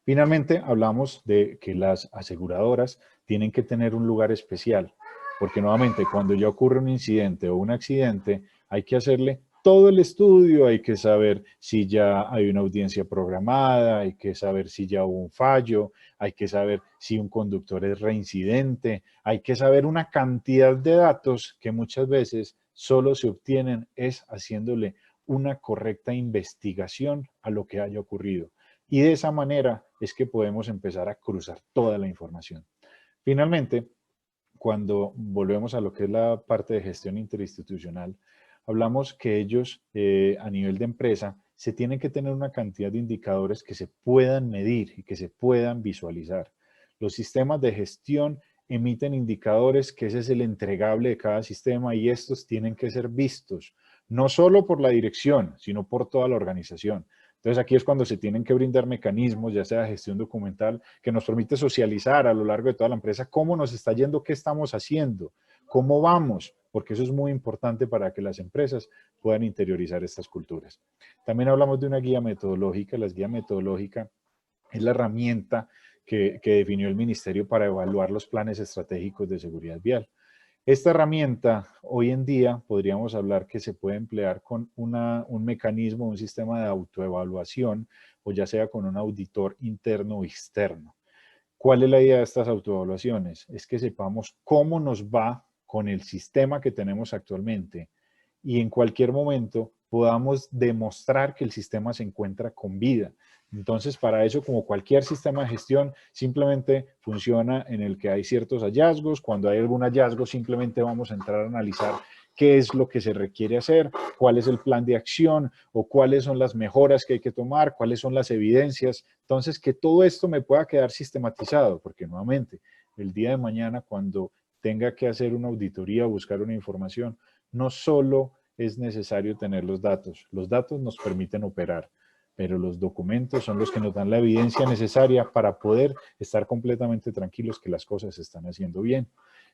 Finalmente, hablamos de que las aseguradoras tienen que tener un lugar especial, porque nuevamente cuando ya ocurre un incidente o un accidente, hay que hacerle todo el estudio, hay que saber si ya hay una audiencia programada, hay que saber si ya hubo un fallo, hay que saber si un conductor es reincidente, hay que saber una cantidad de datos que muchas veces solo se obtienen es haciéndole una correcta investigación a lo que haya ocurrido. Y de esa manera es que podemos empezar a cruzar toda la información. Finalmente, cuando volvemos a lo que es la parte de gestión interinstitucional, hablamos que ellos a nivel de empresa se tienen que tener una cantidad de indicadores que se puedan medir y que se puedan visualizar. Los sistemas de gestión emiten indicadores que ese es el entregable de cada sistema y estos tienen que ser vistos, no solo por la dirección, sino por toda la organización. Entonces aquí es cuando se tienen que brindar mecanismos, ya sea de gestión documental, que nos permite socializar a lo largo de toda la empresa cómo nos está yendo, qué estamos haciendo, cómo vamos, porque eso es muy importante para que las empresas puedan interiorizar estas culturas. También hablamos de una guía metodológica. La guía metodológica es la herramienta que definió el Ministerio para evaluar los planes estratégicos de seguridad vial. Esta herramienta, hoy en día, podríamos hablar que se puede emplear con un mecanismo, un sistema de autoevaluación, o ya sea con un auditor interno o externo. ¿Cuál es la idea de estas autoevaluaciones? Es que sepamos cómo nos va con el sistema que tenemos actualmente y en cualquier momento podamos demostrar que el sistema se encuentra con vida. Entonces, para eso, como cualquier sistema de gestión, simplemente funciona en el que hay ciertos hallazgos. Cuando hay algún hallazgo, simplemente vamos a entrar a analizar qué es lo que se requiere hacer, cuál es el plan de acción o cuáles son las mejoras que hay que tomar, cuáles son las evidencias. Entonces, que todo esto me pueda quedar sistematizado, porque nuevamente, el día de mañana, cuando tenga que hacer una auditoría o buscar una información, no solo es necesario tener los datos nos permiten operar, pero los documentos son los que nos dan la evidencia necesaria para poder estar completamente tranquilos que las cosas se están haciendo bien.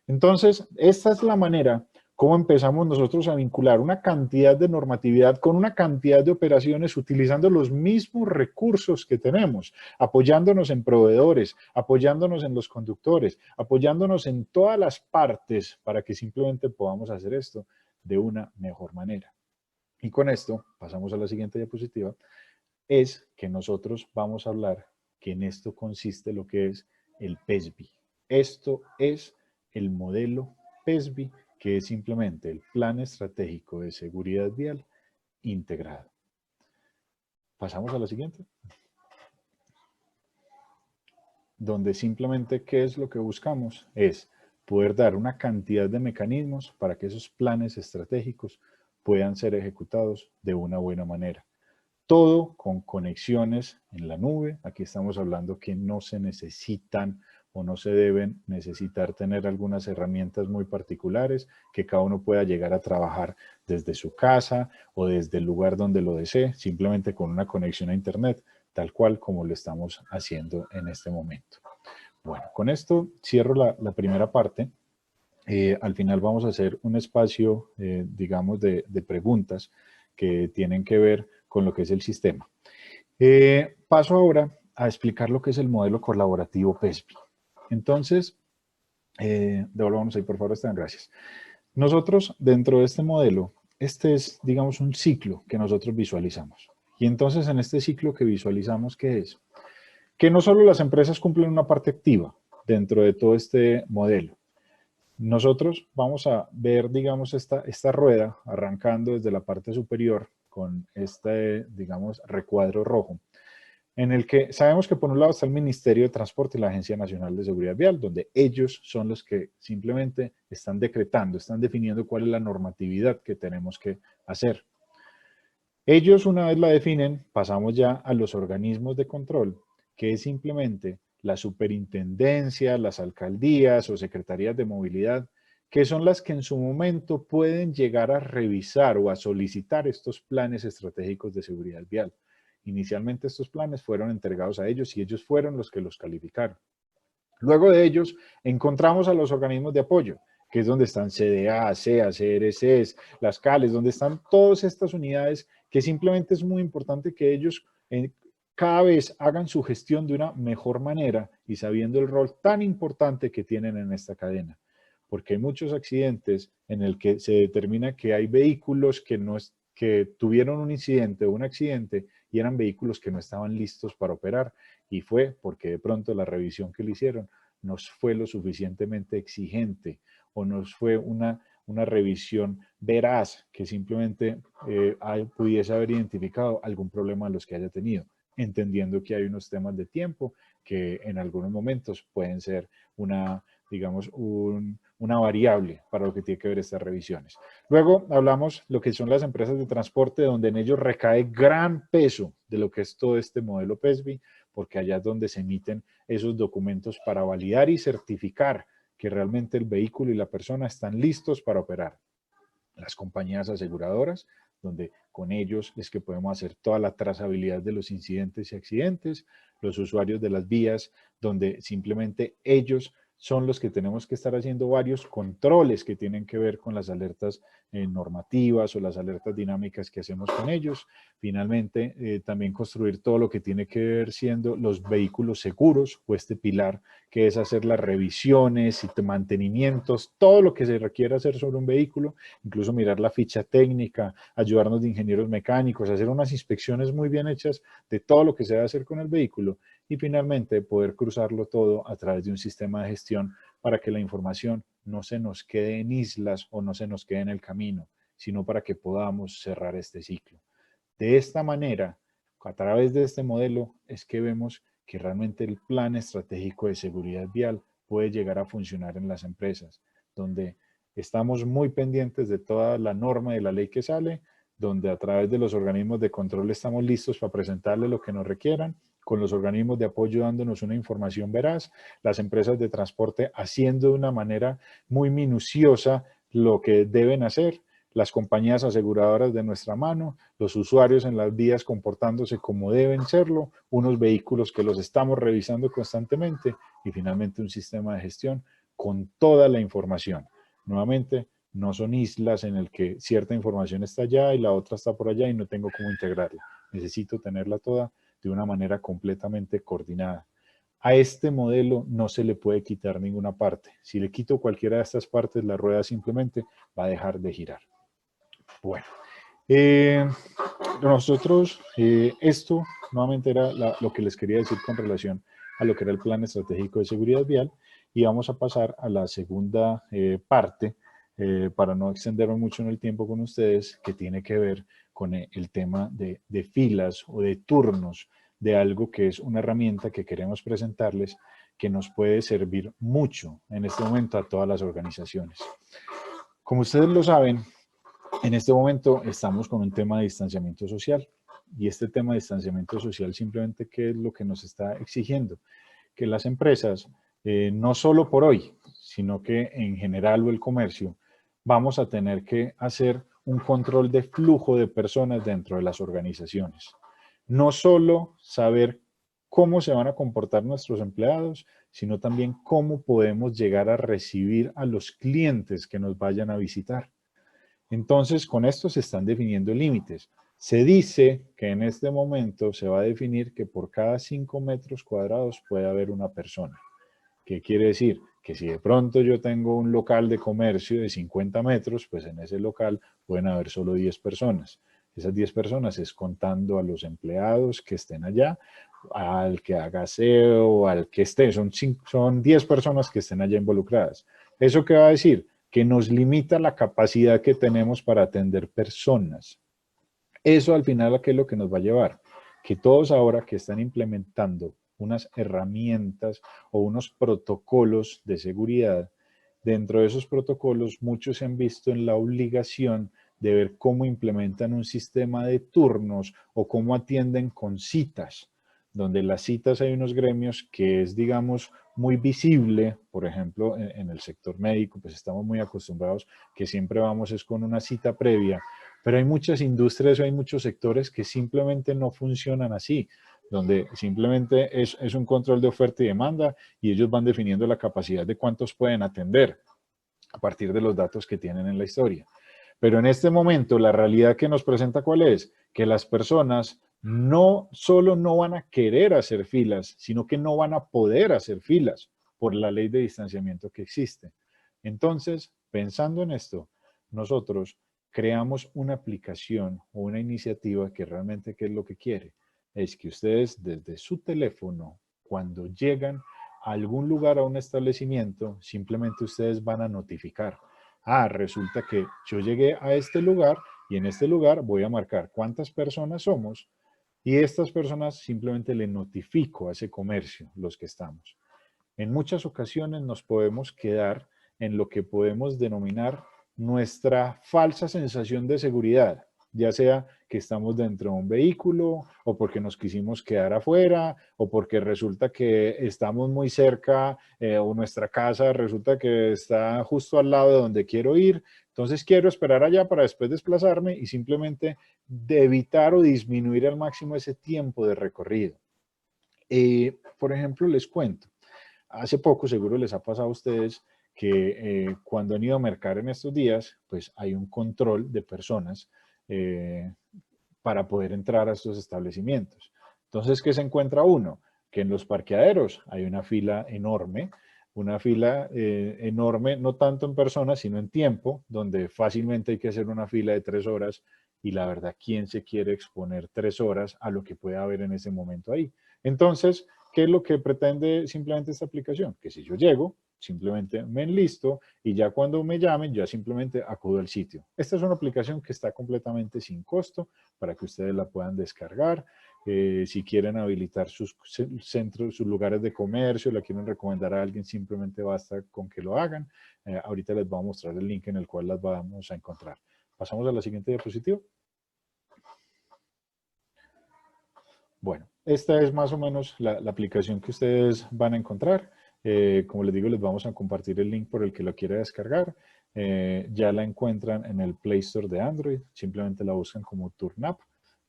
Entonces, esta es la manera como empezamos nosotros a vincular una cantidad de normatividad con una cantidad de operaciones utilizando los mismos recursos que tenemos, apoyándonos en proveedores, apoyándonos en los conductores, apoyándonos en todas las partes para que simplemente podamos hacer esto de una mejor manera. Y con esto, pasamos a la siguiente diapositiva, es que nosotros vamos a hablar que en esto consiste lo que es el PESBI. Esto es el modelo PESBI, que es simplemente el Plan Estratégico de Seguridad Vial integrado. Pasamos a la siguiente. Donde simplemente, ¿qué es lo que buscamos? Es poder dar una cantidad de mecanismos para que esos planes estratégicos puedan ser ejecutados de una buena manera. Todo con conexiones en la nube. Aquí estamos hablando que no se necesitan o no se deben necesitar tener algunas herramientas muy particulares, que cada uno pueda llegar a trabajar desde su casa o desde el lugar donde lo desee, simplemente con una conexión a Internet, tal cual como lo estamos haciendo en este momento. Bueno, con esto cierro la primera parte. Al final vamos a hacer un espacio, digamos, de preguntas que tienen que ver con lo que es el sistema. Paso ahora a explicar lo que es el modelo colaborativo PESBI. Entonces, devolvamos ahí, por favor, Esteban, gracias. Nosotros, dentro de este modelo, este es, digamos, un ciclo que nosotros visualizamos. Y entonces, en este ciclo que visualizamos, ¿qué es? Que no solo las empresas cumplen una parte activa dentro de todo este modelo. Nosotros vamos a ver, digamos, esta rueda arrancando desde la parte superior con este, digamos, recuadro rojo, en el que sabemos que por un lado está el Ministerio de Transporte y la Agencia Nacional de Seguridad Vial, donde ellos son los que simplemente están decretando, están definiendo cuál es la normatividad que tenemos que hacer. Ellos, una vez la definen, pasamos ya a los organismos de control, que es simplemente la superintendencia, las alcaldías o secretarías de movilidad, que son las que en su momento pueden llegar a revisar o a solicitar estos planes estratégicos de seguridad vial. Inicialmente estos planes fueron entregados a ellos y ellos fueron los que los calificaron. Luego de ellos encontramos a los organismos de apoyo, que es donde están CDA, CEA, CRCs, las CALES, donde están todas estas unidades que simplemente es muy importante que ellos cada vez hagan su gestión de una mejor manera y sabiendo el rol tan importante que tienen en esta cadena. Porque hay muchos accidentes en el que se determina que hay vehículos que que tuvieron un incidente o un accidente y eran vehículos que no estaban listos para operar, y fue porque de pronto la revisión que le hicieron no fue lo suficientemente exigente o no fue una revisión veraz que simplemente pudiese haber identificado algún problema de los que haya tenido, entendiendo que hay unos temas de tiempo que en algunos momentos pueden ser digamos, una variable para lo que tiene que ver estas revisiones. Luego hablamos lo que son las empresas de transporte, donde en ellos recae gran peso de lo que es todo este modelo PESBI, porque allá es donde se emiten esos documentos para validar y certificar que realmente el vehículo y la persona están listos para operar. Las compañías aseguradoras, donde con ellos es que podemos hacer toda la trazabilidad de los incidentes y accidentes, los usuarios de las vías, donde simplemente ellos son los que tenemos que estar haciendo varios controles que tienen que ver con las alertas normativas o las alertas dinámicas que hacemos con ellos. Finalmente, también construir todo lo que tiene que ver siendo los vehículos seguros o este pilar que es hacer las revisiones y mantenimientos, todo lo que se requiere hacer sobre un vehículo, incluso mirar la ficha técnica, ayudarnos de ingenieros mecánicos, hacer unas inspecciones muy bien hechas de todo lo que se debe hacer con el vehículo y finalmente poder cruzarlo todo a través de un sistema de gestión para que la información no se nos quede en islas o no se nos quede en el camino, sino para que podamos cerrar este ciclo. De esta manera, a través de este modelo, es que vemos que realmente el plan estratégico de seguridad vial puede llegar a funcionar en las empresas, donde estamos muy pendientes de toda la norma de la ley que sale, donde a través de los organismos de control estamos listos para presentarle lo que nos requieran, con los organismos de apoyo dándonos una información veraz, las empresas de transporte haciendo de una manera muy minuciosa lo que deben hacer, las compañías aseguradoras de nuestra mano, los usuarios en las vías comportándose como deben serlo, unos vehículos que los estamos revisando constantemente y finalmente un sistema de gestión con toda la información. Nuevamente, no son islas en el que cierta información está allá y la otra está por allá y no tengo cómo integrarla. Necesito tenerla toda de una manera completamente coordinada. A este modelo no se le puede quitar ninguna parte. Si le quito cualquiera de estas partes, la rueda simplemente va a dejar de girar. Bueno, nosotros, esto nuevamente era lo que les quería decir con relación a lo que era el plan estratégico de seguridad vial y vamos a pasar a la segunda parte para no extenderme mucho en el tiempo con ustedes, que tiene que ver con el tema de filas o de turnos de algo que es una herramienta que queremos presentarles que nos puede servir mucho en este momento a todas las organizaciones. Como ustedes lo saben, en este momento estamos con un tema de distanciamiento social y este tema de distanciamiento social simplemente ¿qué es lo que nos está exigiendo? Que las empresas, no solo por hoy, sino que en general o el comercio, vamos a tener que hacer un control de flujo de personas dentro de las organizaciones. No solo saber cómo se van a comportar nuestros empleados, sino también cómo podemos llegar a recibir a los clientes que nos vayan a visitar. Entonces, con esto se están definiendo límites. Se dice que en este momento se va a definir que por cada 5 metros cuadrados puede haber una persona. ¿Qué quiere decir? Que si de pronto yo tengo un local de comercio de 50 metros, pues en ese local pueden haber solo 10 personas. Esas 10 personas es contando a los empleados que estén allá, al que haga aseo, al que esté. Son 10 personas que estén allá involucradas. ¿Eso qué va a decir? Que nos limita la capacidad que tenemos para atender personas. Eso al final, ¿a qué es lo que nos va a llevar? Que todos ahora que están implementando unas herramientas o unos protocolos de seguridad, dentro de esos protocolos muchos se han visto en la obligación de ver cómo implementan un sistema de turnos o cómo atienden con citas, donde las citas hay unos gremios que es, digamos, muy visible, por ejemplo, en el sector médico, pues estamos muy acostumbrados que siempre vamos es con una cita previa, pero hay muchas industrias o hay muchos sectores que simplemente no funcionan así, donde simplemente es un control de oferta y demanda y ellos van definiendo la capacidad de cuántos pueden atender a partir de los datos que tienen en la historia. Pero en este momento la realidad que nos presenta ¿cuál es? Que las personas no solo no van a querer hacer filas, sino que no van a poder hacer filas por la ley de distanciamiento que existe. Entonces, pensando en esto, nosotros creamos una aplicación o una iniciativa que realmente, ¿qué es lo que quiere? Es que ustedes desde su teléfono, cuando llegan a algún lugar, a un establecimiento, simplemente ustedes van a notificar. Ah, resulta que yo llegué a este lugar y en este lugar voy a marcar cuántas personas somos y estas personas simplemente le notifico a ese comercio los que estamos. En muchas ocasiones nos podemos quedar en lo que podemos denominar nuestra falsa sensación de seguridad, ya sea que estamos dentro de un vehículo o porque nos quisimos quedar afuera o porque resulta que estamos muy cerca o nuestra casa resulta que está justo al lado de donde quiero ir. Entonces quiero esperar allá para después desplazarme y simplemente de evitar o disminuir al máximo ese tiempo de recorrido. Por ejemplo, les cuento. Hace poco, seguro les ha pasado a ustedes que cuando han ido a mercar en estos días, pues hay un control de personas eh, para poder entrar a estos establecimientos. Entonces, ¿qué se encuentra uno? Que en los parqueaderos hay una fila enorme, no tanto en personas, sino en tiempo, donde fácilmente hay que hacer una fila de 3 horas y la verdad, ¿quién se quiere exponer 3 horas a lo que puede haber en ese momento ahí? Entonces, ¿qué es lo que pretende simplemente esta aplicación? Que si yo llego, simplemente me enlisto y ya cuando me llamen, ya simplemente acudo al sitio. Esta es una aplicación que está completamente sin costo para que ustedes la puedan descargar. Si quieren habilitar sus centros, sus lugares de comercio, la quieren recomendar a alguien, simplemente basta con que lo hagan. Ahorita les voy a mostrar el link en el cual las vamos a encontrar. Pasamos a la siguiente diapositiva. Bueno, esta es más o menos la aplicación que ustedes van a encontrar. Como les digo, les vamos a compartir el link por el que lo quiera descargar. Ya la encuentran en el Play Store de Android. Simplemente la buscan como TurnUp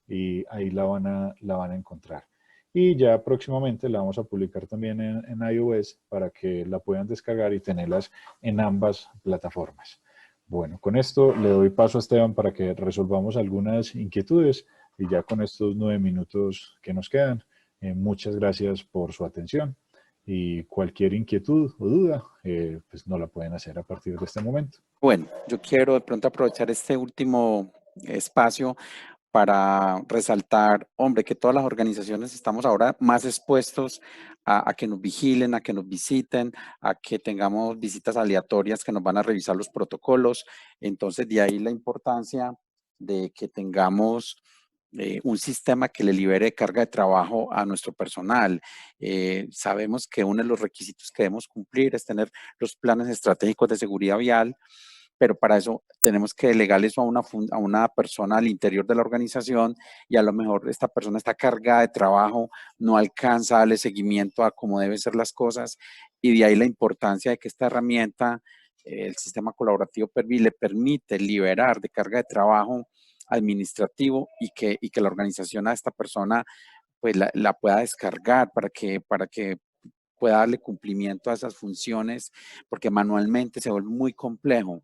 y ahí la van a encontrar. Y ya próximamente la vamos a publicar también en iOS para que la puedan descargar y tenerlas en ambas plataformas. Bueno, con esto le doy paso a Esteban para que resolvamos algunas inquietudes y ya con estos 9 minutos que nos quedan, muchas gracias por su atención y cualquier inquietud o duda, pues no la pueden hacer a partir de este momento. Bueno, yo quiero de pronto aprovechar este último espacio para resaltar, hombre, que todas las organizaciones estamos ahora más expuestos a que nos vigilen, a que nos visiten, a que tengamos visitas aleatorias que nos van a revisar los protocolos. Entonces, de ahí la importancia de que tengamos un sistema que le libere carga de trabajo a nuestro personal. Sabemos que uno de los requisitos que debemos cumplir es tener los planes estratégicos de seguridad vial, pero para eso tenemos que delegar eso a una persona al interior de la organización y a lo mejor esta persona está cargada de trabajo, no alcanza a darle seguimiento a cómo deben ser las cosas y de ahí la importancia de que esta herramienta, el sistema colaborativo PERVI, le permite liberar de carga de trabajo administrativo y que la organización a esta persona pues la pueda descargar para que pueda darle cumplimiento a esas funciones, porque manualmente se vuelve muy complejo.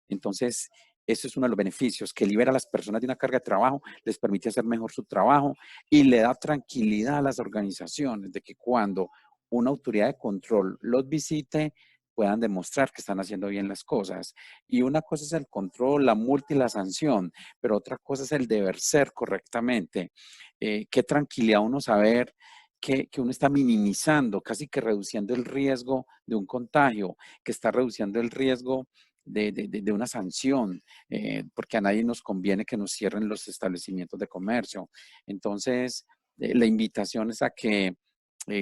Entonces, eso es uno de los beneficios, que libera a las personas de una carga de trabajo, les permite hacer mejor su trabajo y le da tranquilidad a las organizaciones de que cuando una autoridad de control los visite, puedan demostrar que están haciendo bien las cosas. Y una cosa es el control, la multa y la sanción, pero otra cosa es el deber ser correctamente. Qué tranquilidad uno saber que uno está minimizando, casi que reduciendo el riesgo de un contagio, que está reduciendo el riesgo de una sanción, porque a nadie nos conviene que nos cierren los establecimientos de comercio. Entonces, la invitación es a que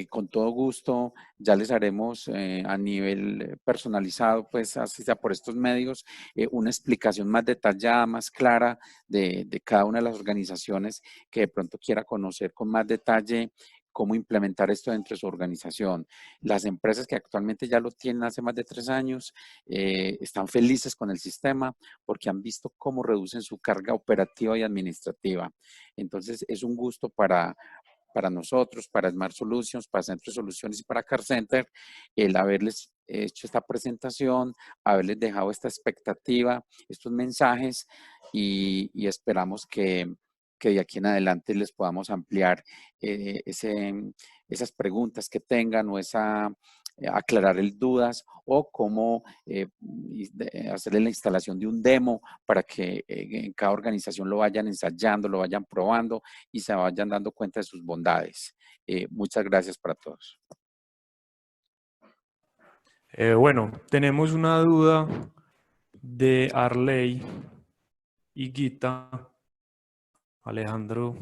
con todo gusto ya les haremos a nivel personalizado, pues así sea por estos medios, una explicación más detallada, más clara de cada una de las organizaciones que de pronto quiera conocer con más detalle cómo implementar esto dentro de su organización. Las empresas que actualmente ya lo tienen hace más de 3 años están felices con el sistema porque han visto cómo reducen su carga operativa y administrativa. Entonces, es un gusto para nosotros, para Smart Solutions, para Centro de Soluciones y para Car Center, el haberles hecho esta presentación, haberles dejado esta expectativa, estos mensajes y esperamos que de aquí en adelante les podamos ampliar esas preguntas que tengan o aclarar el dudas o cómo hacerle la instalación de un demo para que en cada organización lo vayan ensayando, lo vayan probando y se vayan dando cuenta de sus bondades. Muchas gracias para todos. Bueno, tenemos una duda de Arley y Guita. Alejandro,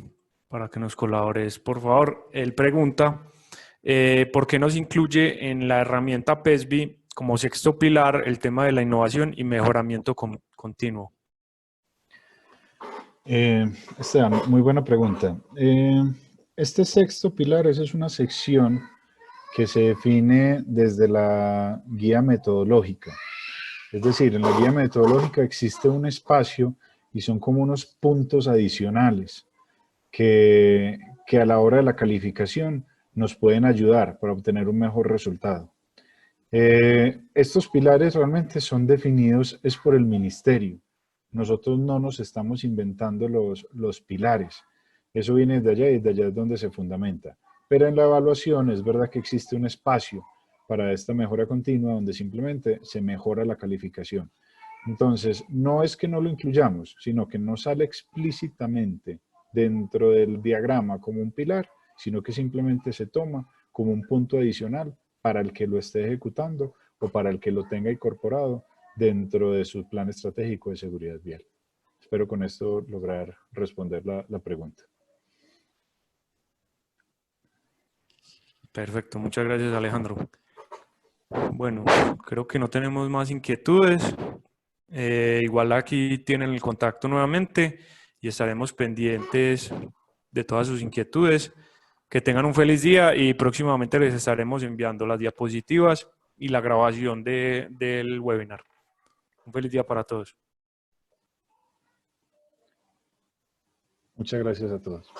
para que nos colabores, por favor. Él pregunta, ¿por qué no se incluye en la herramienta PESBI como sexto pilar el tema de la innovación y mejoramiento continuo? Esteban, muy buena pregunta. Este sexto pilar, esa es una sección que se define desde la guía metodológica. Es decir, en la guía metodológica existe un espacio y son como unos puntos adicionales que a la hora de la calificación nos pueden ayudar para obtener un mejor resultado. Estos pilares realmente son definidos es por el ministerio. Nosotros no nos estamos inventando los pilares. Eso viene de allá y de allá es donde se fundamenta. Pero en la evaluación es verdad que existe un espacio para esta mejora continua donde simplemente se mejora la calificación. Entonces, no es que no lo incluyamos, sino que no sale explícitamente dentro del diagrama como un pilar, sino que simplemente se toma como un punto adicional para el que lo esté ejecutando o para el que lo tenga incorporado dentro de su plan estratégico de seguridad vial. Espero con esto lograr responder la pregunta. Perfecto, muchas gracias, Alejandro. Bueno, creo que no tenemos más inquietudes. Igual aquí tienen el contacto nuevamente y estaremos pendientes de todas sus inquietudes. Que tengan un feliz día y próximamente les estaremos enviando las diapositivas y la grabación del webinar. Un feliz día para todos. Muchas gracias a todos.